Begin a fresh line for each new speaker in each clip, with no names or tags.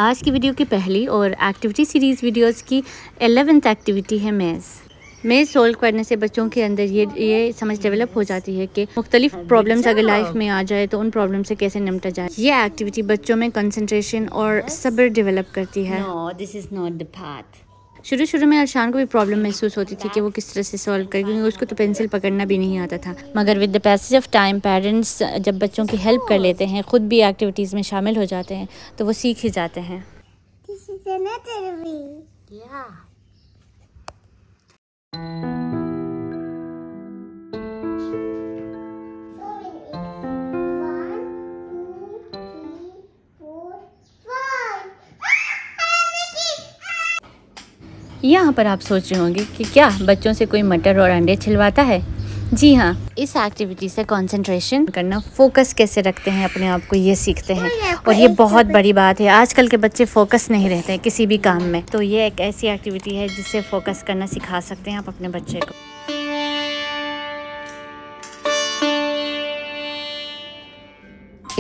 आज की वीडियो की पहली और एक्टिविटी सीरीज़ वीडियोस की 11th एक्टिविटी है मेज़ सोल्व करने से बच्चों के अंदर ये समझ डेवलप हो जाती है कि मुख्तलिफ प्रॉब्लम्स अगर लाइफ में आ जाए तो उन प्रॉब्लम से कैसे निपटा जाए। ये एक्टिविटी बच्चों में कंसंट्रेशन और सब्र डेवलप करती है।
No, this is not the path.
शुरू में अरशान को भी प्रॉब्लम महसूस होती थी कि वो किस तरह से सॉल्व करे, क्योंकि उसको तो पेंसिल पकड़ना भी नहीं आता था। मगर with the passage of time parents जब बच्चों की हेल्प कर लेते हैं, ख़ुद भी एक्टिविटीज़ में शामिल हो जाते हैं, तो वो सीख ही जाते हैं।
This is another way.
Yeah.
यहाँ पर आप सोच रहे होंगे कि क्या बच्चों से कोई मटर और अंडे छिलवाता है? जी हाँ, इस एक्टिविटी से कंसंट्रेशन करना, फोकस कैसे रखते हैं अपने आप को, ये सीखते हैं। और ये बहुत बड़ी बात है, आजकल के बच्चे फोकस नहीं रहते हैं किसी भी काम में, तो ये एक ऐसी एक्टिविटी है जिससे फोकस करना सिखा सकते हैं आप अपने बच्चे को।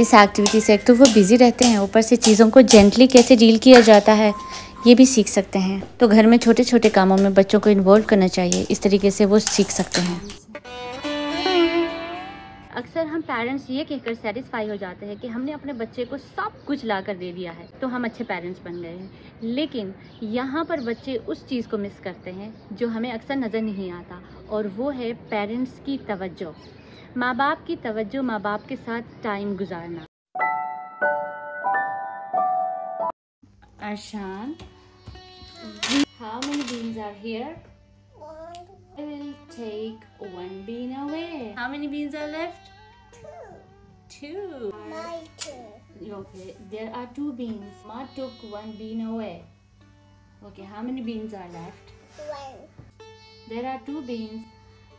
इस एक्टिविटी से एक तो वो बिज़ी रहते हैं, ऊपर से चीज़ों को जेंटली कैसे डील किया जाता है ये भी सीख सकते हैं। तो घर में छोटे छोटे कामों में बच्चों को इन्वॉल्व करना चाहिए, इस तरीके से वो सीख सकते हैं। अक्सर हम पेरेंट्स ये कहकर सेटिस्फाई हो जाते हैं कि हमने अपने बच्चे को सब कुछ ला कर दे दिया है तो हम अच्छे पेरेंट्स बन गए हैं, लेकिन यहाँ पर बच्चे उस चीज़ को मिस करते हैं जो हमें अक्सर नज़र नहीं आता, और वो है पेरेंट्स की तवज्जो, माँ बाप की तवज्जो, माँ बाप के साथ टाइम गुजारना। Arshan, how many beans are here? I will take one bean away. How many beans are left? Two.
My two.
Okay, there are two beans. Ma took one bean away. Okay, how many beans are left?
One.
There are two beans.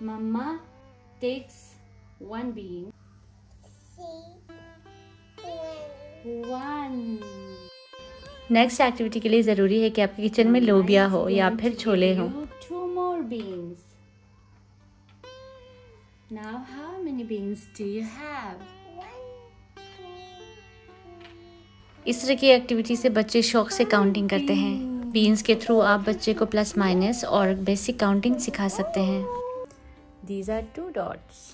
Mama takes one bean.
See.
One. Next activity के लिए ज़रूरी है कि आपके kitchen में लोबिया हो या फिर छोले हो। 2 more beans. Now how many beans do you have? इस तरह की एक्टिविटी से बच्चे शौक से काउंटिंग करते हैं। बीन्स के थ्रू आप बच्चे को प्लस माइनस और बेसिक काउंटिंग सिखा सकते हैं। These are 2 dots.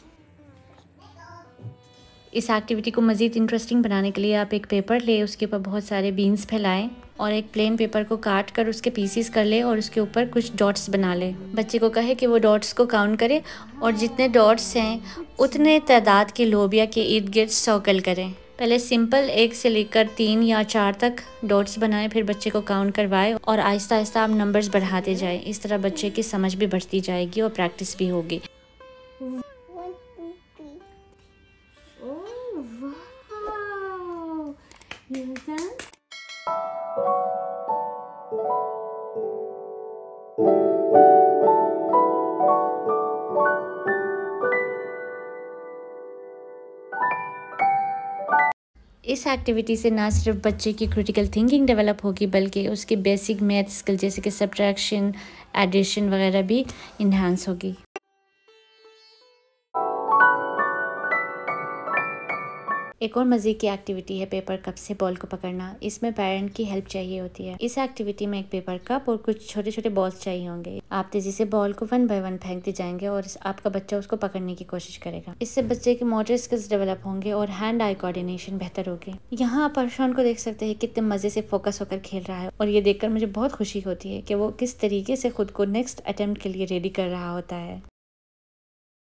इस एक्टिविटी को मज़ीद इंटरेस्टिंग बनाने के लिए आप एक पेपर ले, उसके ऊपर बहुत सारे बीन्स फैलाएं और एक प्लेन पेपर को काट कर उसके पीसीस कर ले और उसके ऊपर कुछ डॉट्स बना ले। बच्चे को कहे कि वो डॉट्स को काउंट करे और जितने डॉट्स हैं उतने तादाद के लोबिया के इर्द गिर्द सर्कल करें। पहले सिंपल 1 से लेकर 3 या 4 तक डॉट्स बनाएं, फिर बच्चे को काउंट करवाएं और आहिस्ता आहिस्ता आप नंबर्स बढ़ाते जाएं। इस तरह बच्चे की समझ भी बढ़ती जाएगी और प्रैक्टिस भी होगी। इस एक्टिविटी से ना सिर्फ बच्चे की क्रिटिकल थिंकिंग डेवलप होगी, बल्कि उसकी बेसिक मैथ स्किल जैसे कि सब्ट्रैक्शन, एडिशन वगैरह भी इन्हांस होगी। एक और मज़े की एक्टिविटी है पेपर कप से बॉल को पकड़ना। इसमें पेरेंट की हेल्प चाहिए होती है। इस एक्टिविटी में एक पेपर कप और कुछ छोटे छोटे बॉल्स चाहिए होंगे। आप तेज़ी से बॉल को 1 बाय 1 फेंकते जाएंगे और आपका बच्चा उसको पकड़ने की कोशिश करेगा। इससे बच्चे के मोटर स्किल्स डेवलप होंगे और हैंड आई कोऑर्डिनेशन बेहतर होगी। यहाँ आप अरशान को देख सकते हैं कितने मज़े से फोकस होकर खेल रहा है, और ये देखकर मुझे बहुत खुशी होती है कि वो किस तरीके से खुद को नेक्स्ट अटेम्प्ट के लिए रेडी कर रहा होता है।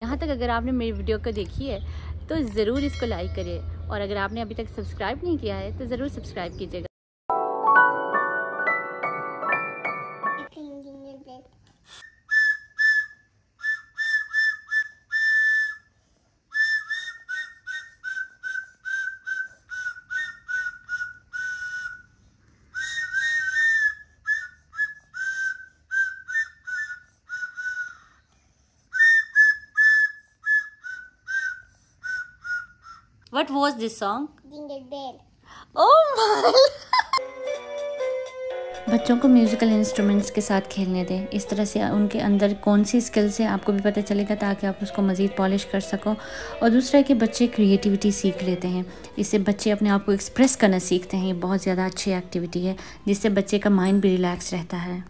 यहाँ तक अगर आपने मेरी वीडियो को देखी है तो ज़रूर इसको लाइक करिए, और अगर आपने अभी तक सब्सक्राइब नहीं किया है तो ज़रूर सब्सक्राइब कीजिएगा। What was this song?
Jingle bell.
Oh my! बच्चों को म्यूज़िकल इंस्ट्रूमेंट्स के साथ खेलने दें। इस तरह से उनके अंदर कौन सी स्किल्स है आपको भी पता चलेगा, ताकि आप उसको मज़ीद पॉलिश कर सको। और दूसरा है कि बच्चे क्रिएटिविटी सीख लेते हैं, इससे बच्चे अपने आप को एक्सप्रेस करना सीखते हैं। ये बहुत ज़्यादा अच्छी एक्टिविटी है, जिससे बच्चे का माइंड भी रिलैक्स रहता है।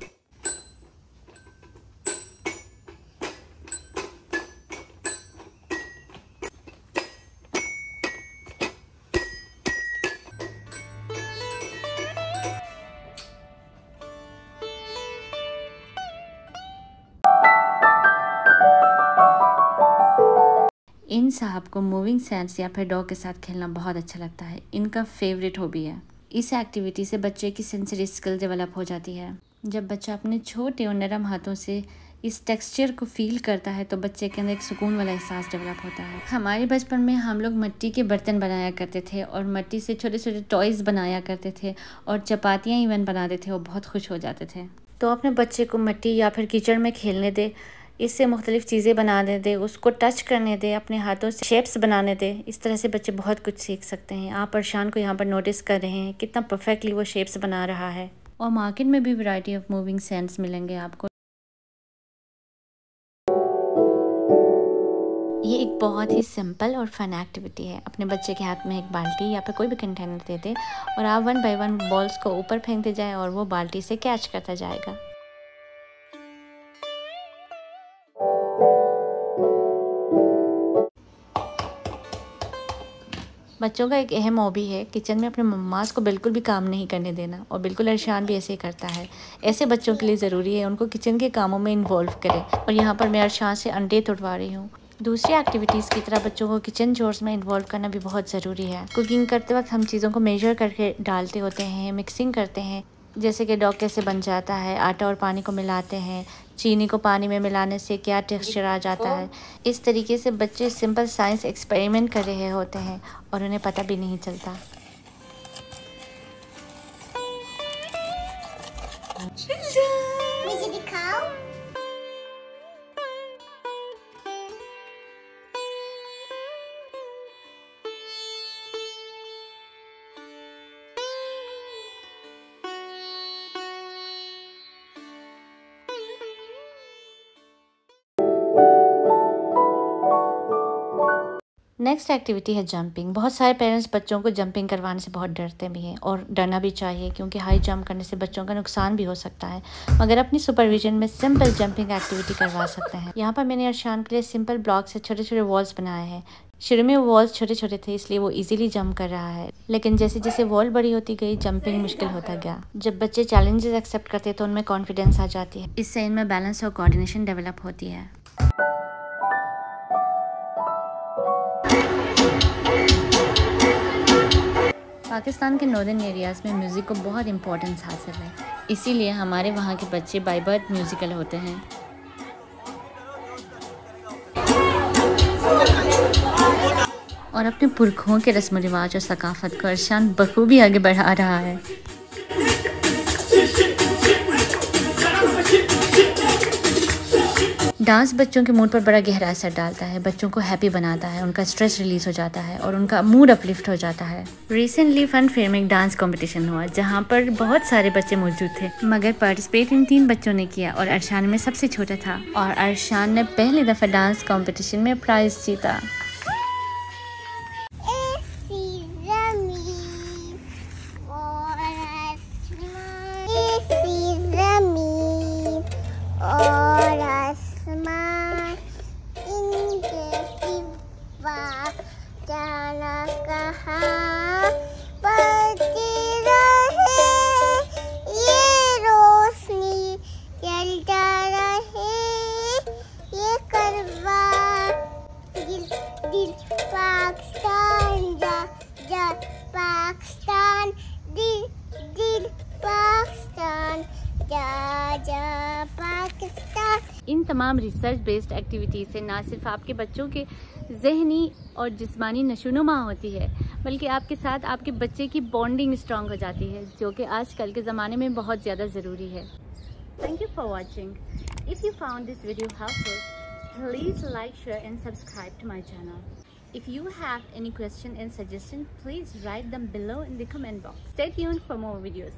इन साहब को मूविंग सैंड्स या फिर डॉग के साथ खेलना बहुत अच्छा लगता है, इनका फेवरेट हॉबी है। इस एक्टिविटी से बच्चे की सेंसरी स्किल डेवलप हो जाती है। जब बच्चा अपने छोटे और नरम हाथों से इस टेक्सचर को फील करता है तो बच्चे के अंदर एक सुकून वाला एहसास डेवलप होता है। हमारे बचपन में हम लोग मिट्टी के बर्तन बनाया करते थे और मिट्टी से छोटे छोटे टॉयज़ बनाया करते थे और चपातियाँ इवन बनाते थे, वो बहुत खुश हो जाते थे। तो अपने बच्चे को मिट्टी या फिर कीचड़ में खेलने दे, इससे मुख्तलिफ़ चीज़ें बनाने दे, उसको टच करने दे, अपने हाथों से शेप्स बनाने दे। इस तरह से बच्चे बहुत कुछ सीख सकते हैं। आप अरशान को यहाँ पर नोटिस कर रहे हैं कितना परफेक्टली वो शेप्स बना रहा है। और मार्केट में भी वैरायटी ऑफ मूविंग सैंड्स मिलेंगे आपको। ये एक बहुत ही सिंपल और फन एक्टिविटी है। अपने बच्चे के हाथ में एक बाल्टी या फिर कोई भी कंटेनर दे दे और आप 1 बाय 1 बॉल्स को ऊपर फेंकते जाए और वो बाल्टी से कैच करता जाएगा। बच्चों का एक अहम हॉबी है किचन में अपने मम्मास को बिल्कुल भी काम नहीं करने देना, और बिल्कुल अरशान भी ऐसे ही करता है। ऐसे बच्चों के लिए ज़रूरी है उनको किचन के कामों में इन्वॉल्व करें। और यहाँ पर मैं अरशान से अंडे तुड़वा रही हूँ। दूसरी एक्टिविटीज़ की तरह बच्चों को किचन चोर्स में इन्वॉल्व करना भी बहुत ज़रूरी है। कुकिंग करते वक्त हम चीज़ों को मेजर करके डालते होते हैं, मिक्सिंग करते हैं, जैसे कि डॉ कैसे बन जाता है, आटा और पानी को मिलाते हैं, चीनी को पानी में मिलाने से क्या टेक्सचर आ जाता है। इस तरीके से बच्चे सिंपल साइंस एक्सपेरिमेंट कर रहे होते हैं और उन्हें पता भी नहीं चलता।
मुझे दिखाओ।
नेक्स्ट एक्टिविटी है जंपिंग। बहुत सारे पेरेंट्स बच्चों को जंपिंग करवाने से बहुत डरते भी हैं, और डरना भी चाहिए क्योंकि हाई जंप करने से बच्चों का नुकसान भी हो सकता है। मगर अपनी सुपरविजन में सिंपल जंपिंग एक्टिविटी करवा सकते हैं। यहाँ पर मैंने अरशान के लिए सिंपल ब्लॉक से छोटे छोटे वॉल्स बनाए हैं। शुरू में वो वॉल्स छोटे छोटे थे, इसलिए वो इजीली जंप कर रहा है, लेकिन जैसे जैसे वॉल बड़ी होती गई जंपिंग मुश्किल होता गया। जब बच्चे चैलेंजेस एक्सेप्ट करते हैं तो उनमें कॉन्फिडेंस आ जाती है। इससे इनमें बैलेंस और कोऑर्डिनेशन डेवलप होती है। पाकिस्तान के नॉर्दर्न एरियाज़ में म्यूज़िक को बहुत इम्पोर्टेंस हासिल है, इसीलिए हमारे वहाँ के बच्चे बाय बर्थ म्यूज़िकल होते हैं। और अपने पुरखों के रस्म व रिवाज और सकाफत को अरशान बखूबी आगे बढ़ा रहा है। डांस बच्चों के मूड पर बड़ा गहरा असर डालता है, बच्चों को हैप्पी बनाता है, उनका स्ट्रेस रिलीज हो जाता है और उनका मूड अपलिफ्ट हो जाता है। रिसेंटली फन फेयर में एक डांस कंपटीशन हुआ जहां पर बहुत सारे बच्चे मौजूद थे, मगर पार्टिसिपेट इन 3 बच्चों ने किया और अरशान में सबसे छोटा था, और अरशान ने पहली दफ़ा डांस कंपटीशन में प्राइज़ जीता। इन तमाम रिसर्च बेस्ड एक्टिविटीज़ से ना सिर्फ आपके बच्चों के ज़हनी और जिस्मानी नशोनुमा होती है, बल्कि आपके साथ आपके बच्चे की बॉन्डिंग स्ट्रॉन्ग हो जाती है, जो कि आजकल के ज़माने में बहुत ज़्यादा ज़रूरी है। Thank you for watching. If you found this video helpful, please like, share and subscribe to my channel. If you have any question and suggestion, please write them below in the comment box. Stay tuned for more videos.